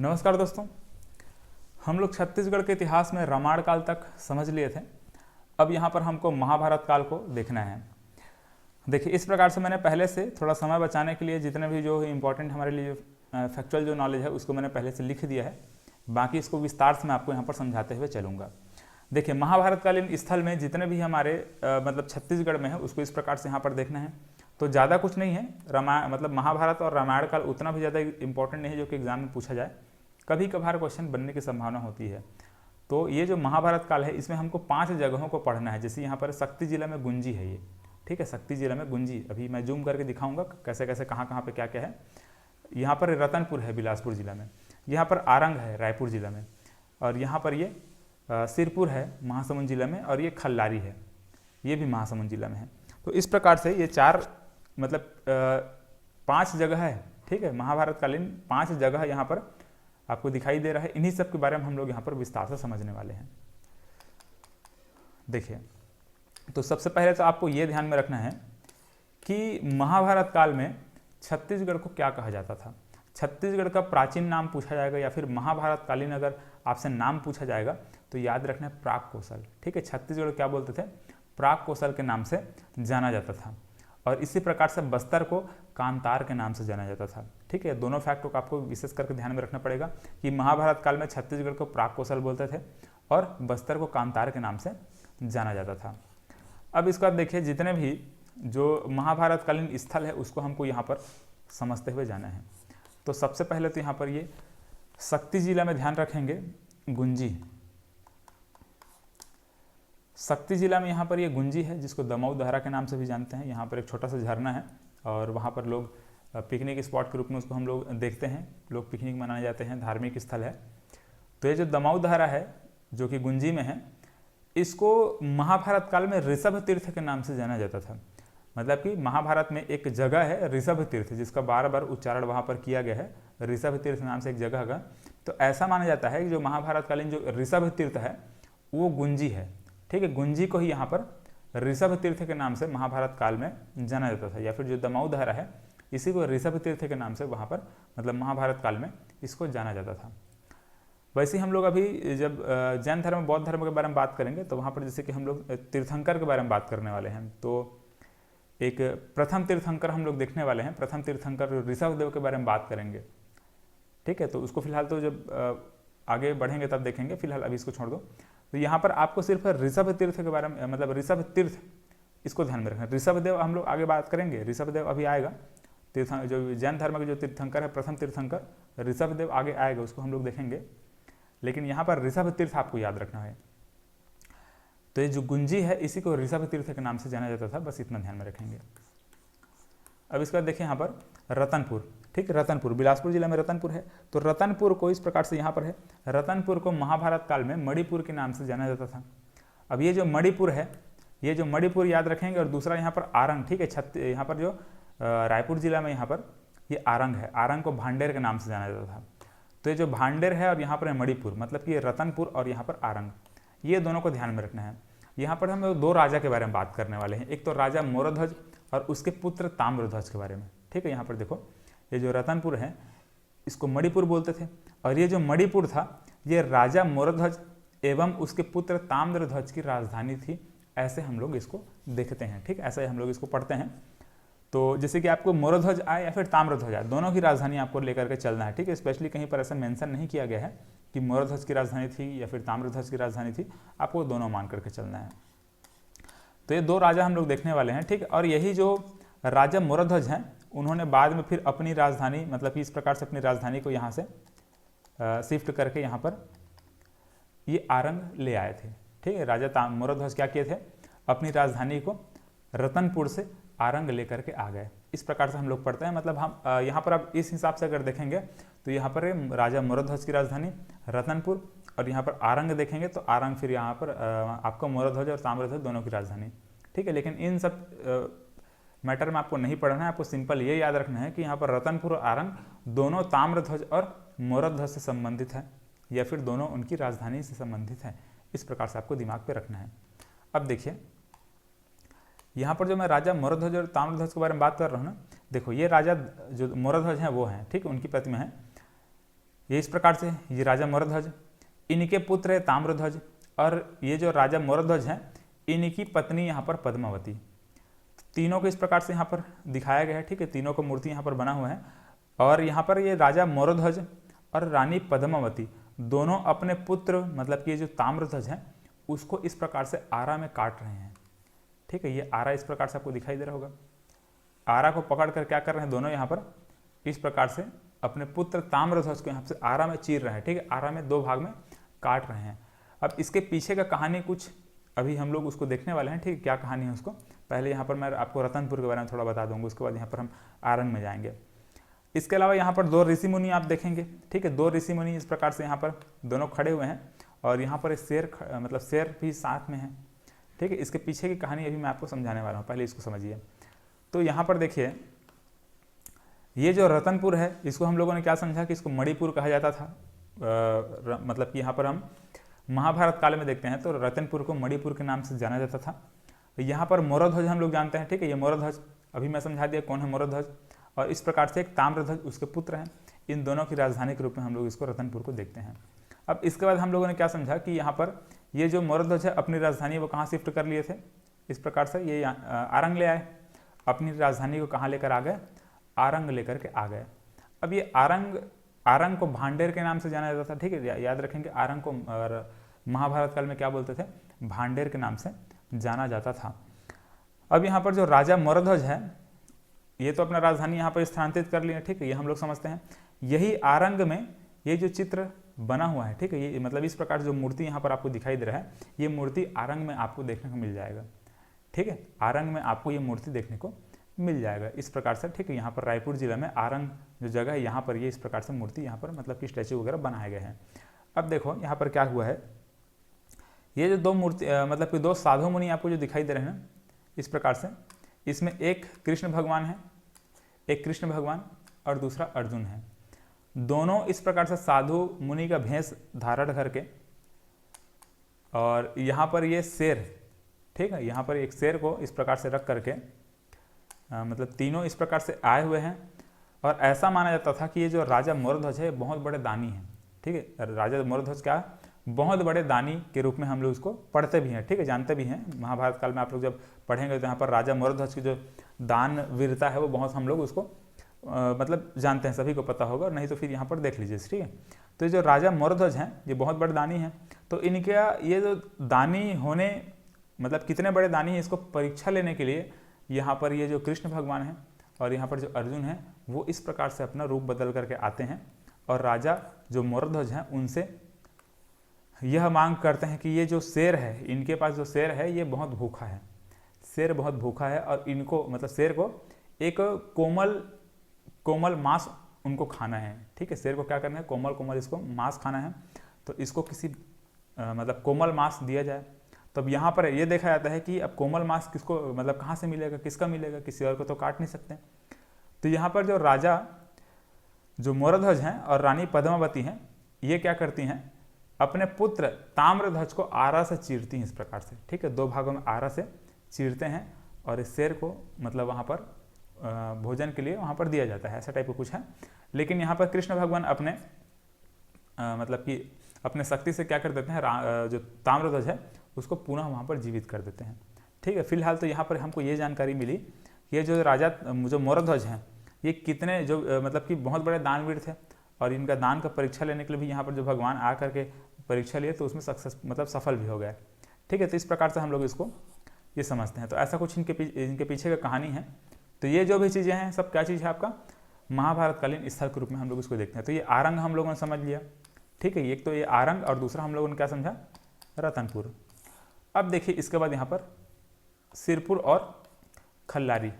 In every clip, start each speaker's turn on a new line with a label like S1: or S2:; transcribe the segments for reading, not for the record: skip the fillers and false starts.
S1: नमस्कार दोस्तों। हम लोग छत्तीसगढ़ के इतिहास में रामायण काल तक समझ लिए थे। अब यहाँ पर हमको महाभारत काल को देखना है। देखिए, इस प्रकार से मैंने पहले से थोड़ा समय बचाने के लिए जितने भी जो इम्पोर्टेंट हमारे लिए फैक्चुअल जो नॉलेज है उसको मैंने पहले से लिख दिया है। बाकी इसको विस्तार से मैं आपको यहाँ पर समझाते हुए चलूँगा। देखिए, महाभारत कालीन स्थल में जितने भी हमारे मतलब छत्तीसगढ़ में है उसको इस प्रकार से यहाँ पर देखना है। तो ज़्यादा कुछ नहीं है। रामायण मतलब महाभारत और रामायण काल उतना भी ज़्यादा इंपॉर्टेंट नहीं है जो कि एग्जाम में पूछा जाए। कभी कभार क्वेश्चन बनने की संभावना होती है। तो ये जो महाभारत काल है इसमें हमको 5 जगहों को पढ़ना है। जैसे यहाँ पर शक्ति जिला में गुंजी है, ये ठीक है, शक्ति जिला में गुंजी। अभी मैं जूम करके दिखाऊंगा कैसे कैसे कहाँ कहाँ पे क्या क्या है। यहाँ पर रतनपुर है बिलासपुर जिला में, यहाँ पर आरंग है रायपुर जिला में, और यहाँ पर ये सिरपुर है महासमुंद जिला में, और ये खल्लारी है, ये भी महासमुंद जिला में है। तो इस प्रकार से ये 4 मतलब 5 जगह है, ठीक है। महाभारत कालीन 5 जगह यहाँ पर आपको दिखाई दे रहा है। इन्हीं सब के बारे में हम लोग यहाँ पर विस्तार से समझने वाले हैं। देखिए, तो सबसे पहले तो आपको ये ध्यान में रखना है कि महाभारत काल में छत्तीसगढ़ को क्या कहा जाता था। छत्तीसगढ़ का प्राचीन नाम पूछा जाएगा या फिर महाभारत कालीन अगर आपसे नाम पूछा जाएगा तो याद रखना है प्राक कौशल, ठीक है। छत्तीसगढ़ क्या बोलते थे, प्राक कौशल के नाम से जाना जाता था। और इसी प्रकार से बस्तर को कांतार के नाम से जाना जाता था, ठीक है। दोनों फैक्टों को आपको विशेष करके ध्यान में रखना पड़ेगा कि महाभारत काल में छत्तीसगढ़ को प्राक कौशल बोलते थे और बस्तर को कांतार के नाम से जाना जाता था। अब इसके बाद देखिए, जितने भी जो महाभारत कालीन स्थल है उसको हमको यहाँ पर समझते हुए जाना है। तो सबसे पहले तो यहाँ पर ये शक्ति जिला में ध्यान रखेंगे गुंजी। शक्ति जिला में यहाँ पर ये गुंजी है जिसको दमऊ दहरा के नाम से भी जानते हैं। यहाँ पर एक छोटा सा झरना है और वहाँ पर लोग पिकनिक स्पॉट के रूप में उसको हम लोग देखते हैं। लोग पिकनिक मनाने जाते हैं, धार्मिक स्थल है। तो ये जो दमऊ दहरा है जो कि गुंजी में है, इसको महाभारत काल में ऋषभ तीर्थ के नाम से जाना जाता था। मतलब कि महाभारत में एक जगह है ऋषभ तीर्थ जिसका बार बार उच्चारण वहाँ पर किया गया है, ऋषभ तीर्थ नाम से एक जगह का। तो ऐसा माना जाता है कि जो महाभारत कालीन जो ऋषभ तीर्थ है वो गुंजी है, ठीक है। गुंजी को ही यहाँ पर ऋषभ तीर्थ के नाम से महाभारत काल में जाना जाता था, या फिर जो दमऊ दहरा है इसी को ऋषभ तीर्थ के नाम से वहाँ पर मतलब महाभारत काल में इसको जाना जाता था। वैसे ही हम लोग अभी जब जैन धर्म बौद्ध धर्म के बारे में बात करेंगे तो वहाँ पर जैसे कि हम लोग तीर्थंकर के बारे में बात करने वाले हैं। तो एक प्रथम तीर्थंकर हम लोग देखने वाले हैं। प्रथम तीर्थंकर ऋषभ देव के बारे में बात करेंगे, ठीक है। तो उसको फिलहाल तो जब आगे बढ़ेंगे तब देखेंगे, फिलहाल अभी इसको छोड़ दो। तो यहाँ पर आपको सिर्फ ऋषभ तीर्थ के बारे में मतलब ऋषभ तीर्थ इसको ध्यान में रखना। ऋषभ देव हम लोग आगे बात करेंगे, ऋषभ देव अभी आएगा। तीर्थ जो जैन धर्म के जो तीर्थंकर है प्रथम तीर्थंकर ऋषभ देव आगे आएगा, उसको हम लोग देखेंगे। लेकिन यहाँ पर ऋषभ तीर्थ आपको याद रखना है। तो ये जो गुंजी है इसी को ऋषभ तीर्थ के नाम से जाना जाता था, बस इतना ध्यान में रखेंगे। अब इसके बाद देखिए यहाँ पर रतनपुर, ठीक है। रतनपुर बिलासपुर जिला में रतनपुर है। तो रतनपुर को इस प्रकार से यहाँ पर है, रतनपुर को महाभारत काल में मणिपुर के नाम से जाना जाता था। अब ये जो मणिपुर है, ये जो मणिपुर याद रखेंगे। और दूसरा यहाँ पर आरंग, ठीक है। यहाँ पर जो रायपुर जिला में यहाँ पर ये आरंग है, आरंग को भांडेर के नाम से जाना जाता था। तो ये जो भांडेर है और यहाँ पर है मणिपुर, मतलब कि रतनपुर और यहाँ पर आरंग, ये दोनों को ध्यान में रखना है। यहाँ पर हम लोग 2 राजा के बारे में बात करने वाले हैं। एक तो राजा मोरध्वज और उसके पुत्र ताम्रध्वज के बारे में, ठीक है। यहाँ पर देखो, ये जो रतनपुर है इसको मणिपुर बोलते थे, और ये जो मणिपुर था ये राजा मोरध्वज एवं उसके पुत्र ताम्रध्वज की राजधानी थी। ऐसे हम लोग इसको देखते हैं, ठीक, ऐसे हम लोग इसको पढ़ते हैं। तो जैसे कि आपको मोरध्वज आए या फिर ताम्रध्वज आए, दोनों की राजधानी आपको लेकर के चलना है, ठीक है। स्पेशली कहीं पर ऐसा मेंशन नहीं किया गया है कि मोरध्वज की राजधानी थी या फिर ताम्रध्वज की राजधानी थी, आपको दोनों मान करके चलना है। तो ये 2 राजा हम लोग देखने वाले हैं, ठीक। और यही जो राजा मोरध्वज हैं उन्होंने बाद में फिर अपनी राजधानी मतलब कि इस प्रकार से अपनी राजधानी को यहाँ से शिफ्ट करके यहाँ पर ये आरंग ले आए थे, ठीक है। राजा मोरध्वज क्या किए थे, अपनी राजधानी को रतनपुर से आरंग लेकर के आ गए। इस प्रकार से हम लोग पढ़ते हैं। मतलब हम यहाँ पर आप इस हिसाब से अगर देखेंगे तो यहाँ पर राजा मोरध्वज की राजधानी रतनपुर और यहाँ पर आरंग देखेंगे तो आरंग फिर यहाँ पर आपको मोरध्वज और ताम्रध्वज दोनों की राजधानी, ठीक है। लेकिन इन सब मैटर में आपको नहीं पढ़ना है, आपको सिंपल ये याद रखना है कि यहाँ पर रतनपुर और आरंग दोनों ताम्रध्वज और मोरध्वज से संबंधित है या फिर दोनों उनकी राजधानी से संबंधित है। इस प्रकार से आपको दिमाग पे रखना है। अब देखिए यहाँ पर जो मैं राजा मोरध्वज और ताम्रध्वज के बारे में बात कर रहा हूँ ना, देखो ये राजा जो मोरध्वज हैं वो हैं, ठीक, उनकी प्रतिमा है। ये इस प्रकार से, ये राजा मोरध्वज, इनके पुत्र है ताम्रध्वज, और ये जो राजा मोरध्वज हैं इनकी पत्नी यहाँ पर पद्मावती। तीनों को इस प्रकार से यहाँ पर दिखाया गया है, ठीक है, तीनों को मूर्ति यहाँ पर बना हुआ है। और यहाँ पर ये राजा मोरध्वज और रानी पद्मावती दोनों अपने पुत्र मतलब कि ये जो ताम्रध्वज हैं उसको इस प्रकार से आरा में काट रहे हैं, ठीक है। ये आरा इस प्रकार से आपको दिखाई दे रहा होगा। आरा को पकड़ कर क्या कर रहे हैं दोनों यहाँ पर इस प्रकार से अपने पुत्र ताम्रध्वज को यहाँ से आरा में चीर रहे हैं, ठीक है, आरा में 2 भाग में काट रहे हैं। अब इसके पीछे का कहानी कुछ अभी हम लोग उसको देखने वाले हैं, ठीक है, क्या कहानी है उसको। पहले यहाँ पर मैं आपको रतनपुर के बारे में थोड़ा बता दूंगा, उसके बाद यहाँ पर हम आरंग में जाएंगे। इसके अलावा यहाँ पर 2 ऋषि मुनि आप देखेंगे, ठीक है, 2 ऋषि मुनि इस प्रकार से यहाँ पर दोनों खड़े हुए हैं, और यहाँ पर शेर मतलब शेर भी साथ में है, ठीक है। इसके पीछे की कहानी अभी मैं आपको समझाने वाला हूँ, पहले इसको समझिए। तो यहाँ पर देखिए, ये जो रतनपुर है इसको हम लोगों ने क्या समझा कि इसको मणिपुर कहा जाता था। मतलब कि यहाँ पर हम महाभारत काल में देखते हैं तो रतनपुर को मणिपुर के नाम से जाना जाता था। यहाँ पर मोरध्वज हम लोग जानते हैं, ठीक है, ये मोरध्वज अभी मैं समझा दिया कौन है मोरध्वज, और इस प्रकार से एक ताम्रध्वज उसके पुत्र हैं। इन दोनों की राजधानी के रूप में हम लोग इसको रतनपुर को देखते हैं। अब इसके बाद हम लोगों ने क्या समझा कि यहाँ पर ये जो मोरध्वज है अपनी राजधानी वो कहाँ शिफ्ट कर लिए थे, इस प्रकार से ये आरंग ले आए, अपनी राजधानी को कहाँ लेकर आ गए, आरंग लेकर के आ गए। अब ये आरंग को भांडेर के नाम से जाना जाता था, ठीक है, याद रखेंगे आरंग को महाभारत काल में क्या बोलते थे, भांडेर के नाम से जाना जाता था। अब यहाँ पर जो राजा मोरध्वज है ये तो अपना राजधानी यहाँ पर स्थानांतरित कर लिया, ठीक है, ये हम लोग समझते हैं। यही आरंग में ये जो चित्र बना हुआ है, ठीक है, ये मतलब इस प्रकार जो मूर्ति यहाँ पर आपको दिखाई दे रहा है ये मूर्ति आरंग में आपको देखने को मिल जाएगा, ठीक है, आरंग में आपको ये मूर्ति देखने को मिल जाएगा इस प्रकार से, ठीक है। यहाँ पर रायपुर जिला में आरंग जो जगह है यहाँ पर ये इस प्रकार से मूर्ति यहाँ पर मतलब कि स्टैचू वगैरह बनाए गए हैं। अब देखो यहाँ पर क्या हुआ है, ये जो 2 मूर्ति मतलब कि 2 साधु मुनि आपको जो दिखाई दे रहे हैं इस प्रकार से, इसमें एक कृष्ण भगवान है, एक कृष्ण भगवान और दूसरा अर्जुन है। दोनों इस प्रकार से साधु मुनि का भेष धारण करके, और यहाँ पर ये शेर, ठीक है, यहाँ पर एक शेर को इस प्रकार से रख करके मतलब तीनों इस प्रकार से आए हुए हैं। और ऐसा माना जाता था कि ये जो राजा मोरध्वज है बहुत बड़े दानी हैं, ठीक है, राजा मोरध्वज क्या बहुत बड़े दानी के रूप में हम लोग इसको पढ़ते भी हैं, ठीक है, जानते भी हैं। महाभारत काल में आप लोग जब पढ़ेंगे तो यहाँ पर राजा मोरध्वज की जो दान वीरता है वो बहुत हम लोग उसको मतलब जानते हैं, सभी को पता होगा, नहीं तो फिर यहाँ पर देख लीजिए, ठीक है। तो ये जो राजा मोरध्वज हैं ये बहुत बड़े दानी हैं। तो इनके ये जो दानी होने मतलब कितने बड़े दानी हैं इसको परीक्षा लेने के लिए यहाँ पर ये जो कृष्ण भगवान हैं और यहाँ पर जो अर्जुन हैं वो इस प्रकार से अपना रूप बदल करके आते हैं, और राजा जो मोरध्वज हैं उनसे यह मांग करते हैं कि ये जो शेर है, इनके पास जो शेर है ये बहुत भूखा है, शेर बहुत भूखा है, और इनको मतलब शेर को एक कोमल मांस उनको खाना है, ठीक है, शेर को क्या करना है, कोमल इसको मांस खाना है, तो इसको किसी मतलब कोमल मांस दिया जाए। तब यहाँ पर ये देखा जाता है कि अब कोमल मांस किसको मतलब कहाँ से मिलेगा, किसका मिलेगा, किसी और को तो काट नहीं सकते। तो यहाँ पर जो राजा जो मोरध्वज हैं और रानी पद्मावती हैं ये क्या करती हैं, अपने पुत्र ताम्रध्वज को आरा से चीरती हैं इस प्रकार से, ठीक है, 2 भागों में आरा से चीरते हैं, और इस शेर को मतलब वहाँ पर भोजन के लिए वहाँ पर दिया जाता है, ऐसा टाइप का कुछ है। लेकिन यहाँ पर कृष्ण भगवान अपने मतलब कि अपने शक्ति से क्या कर देते हैं, जो ताम्रध्वज है उसको पुनः वहाँ पर जीवित कर देते हैं, ठीक है। फिलहाल तो यहाँ पर हमको ये जानकारी मिली ये जो राजा जो मोरध्वज हैं ये कितने जो मतलब कि बहुत बड़े दानवीर थे, और इनका दान का परीक्षा लेने के लिए भी यहाँ पर जो भगवान आ करके परीक्षा लिए तो उसमें सक्सेस मतलब सफल भी हो गए, ठीक है। तो इस प्रकार से हम लोग इसको ये समझते हैं। तो ऐसा कुछ इनके पीछे का कहानी है। तो ये जो भी चीज़ें हैं सब क्या चीज़ है, आपका महाभारतकालीन स्थल के रूप में हम लोग इसको देखते हैं। तो ये आरंग हम लोगों ने समझ लिया, ठीक है, एक तो ये आरंग और दूसरा हम लोगों ने क्या समझा, रतनपुर। अब देखिए इसके बाद यहाँ पर सिरपुर और खल्लारी।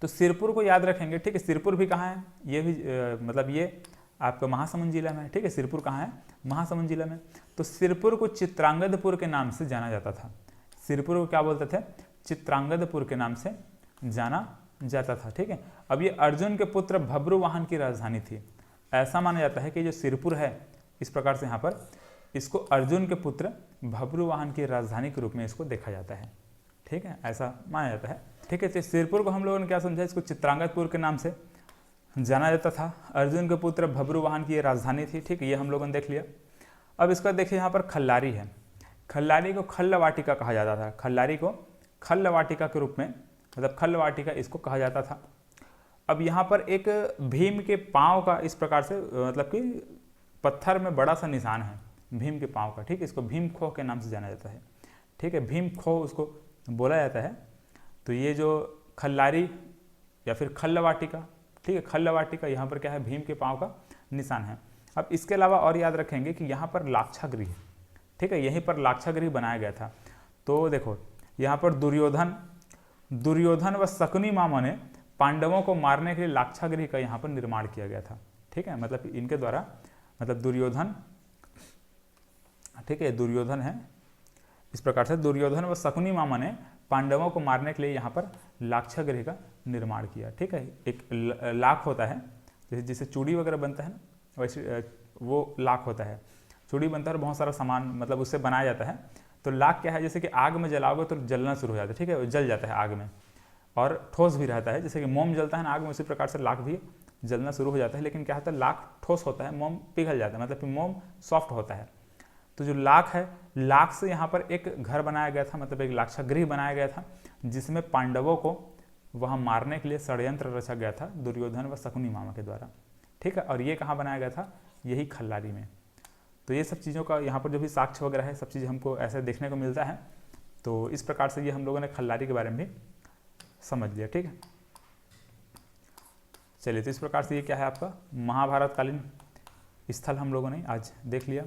S1: तो सिरपुर को याद रखेंगे, ठीक है, सिरपुर भी कहाँ है, ये भी मतलब ये आपका महासमुंद जिला में है, ठीक है, सिरपुर कहाँ है, महासमुंद जिला में। तो सिरपुर को चित्रांगदपुर के नाम से जाना जाता था, सिरपुर को क्या बोलते थे, चित्रांगदपुर के नाम से जाना जाता था, ठीक है। अब ये अर्जुन के पुत्र भब्रुवाहन की राजधानी थी। ऐसा माना जाता है कि जो सिरपुर है इस प्रकार से यहाँ पर इसको अर्जुन के पुत्र भब्रुवाहन की राजधानी के रूप में इसको देखा जाता है, ठीक है, ऐसा माना जाता है, ठीक है। तो सिरपुर को हम लोगों ने क्या समझा, इसको चित्रांगदपुर के नाम से जाना जाता था। अर्जुन के पुत्र भब्रुवाहन की ये राजधानी थी। ठीक, ये हम लोगों ने देख लिया। अब इसका देखिए यहाँ पर खल्लारी है। खल्लारी को खल्लवाटिका कहा जाता था। खल्लारी को खल्लवाटिका के रूप में, मतलब खल्लवाटिका इसको कहा जाता था। अब यहाँ पर एक भीम के पाँव का इस प्रकार से, मतलब कि पत्थर में बड़ा सा निशान है भीम के पाँव का। ठीक, इसको भीम खोह के नाम से जाना जाता है। ठीक है, भीम खोह उसको बोला जाता है। तो ये जो खल्लारी या फिर खल्लवाटिका, ठीक है, खल्लवाटिका यहाँ पर क्या है, भीम के पाँव का निशान है। अब इसके अलावा और याद रखेंगे कि यहाँ पर लाक्षागृह, ठीक है, यहीं पर लाक्षागृह बनाया गया था। तो देखो यहाँ पर दुर्योधन व शकुनी मामा ने पांडवों को मारने के लिए लाक्षागृह का यहाँ पर निर्माण किया गया था। ठीक है, मतलब इनके द्वारा, मतलब दुर्योधन, ठीक है, दुर्योधन है, इस प्रकार से दुर्योधन व शकुनी मामा ने पांडवों को मारने के लिए यहाँ पर लाक्षागृह का निर्माण किया। ठीक है, एक लाख होता है, जैसे चूड़ी वगैरह बनता है ना, वैसे वो लाख होता है। चूड़ी बनता है और बहुत सारा सामान मतलब उससे बनाया जाता है। तो लाख क्या है, जैसे कि आग में जलाओगे तो जलना शुरू हो जाता है। ठीक है, जल जाता है आग में, और ठोस भी रहता है। जैसे कि मोम जलता है ना आग में, उसी प्रकार से लाख भी जलना शुरू हो जाता है। लेकिन क्या होता है, लाख ठोस होता है, मोम पिघल जाता है, मतलब कि मोम सॉफ्ट होता है। तो जो लाख है, लाख से यहाँ पर एक घर बनाया गया था, मतलब एक लाक्षागृह बनाया गया था, जिसमें पांडवों को वहाँ मारने के लिए षड्यंत्र रचा गया था दुर्योधन व शकुनी मामा के द्वारा। ठीक है, और ये कहाँ बनाया गया था, यही खल्लारी में। तो ये सब चीज़ों का यहाँ पर जो भी साक्ष्य वगैरह है, सब चीज़ें हमको ऐसे देखने को मिलता है। तो इस प्रकार से ये हम लोगों ने खल्लारी के बारे में भी समझ लिया। ठीक है, चलिए, तो इस प्रकार से ये क्या है, आपका महाभारतकालीन स्थल हम लोगों ने आज देख लिया।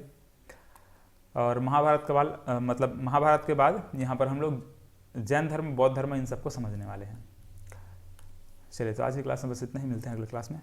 S1: और महाभारत के बाद, मतलब महाभारत के बाद यहाँ पर हम लोग जैन धर्म, बौद्ध धर्म, इन सबको समझने वाले हैं। चलिए, तो आज की क्लास में बस इतना ही, मिलते हैं अगले क्लास में।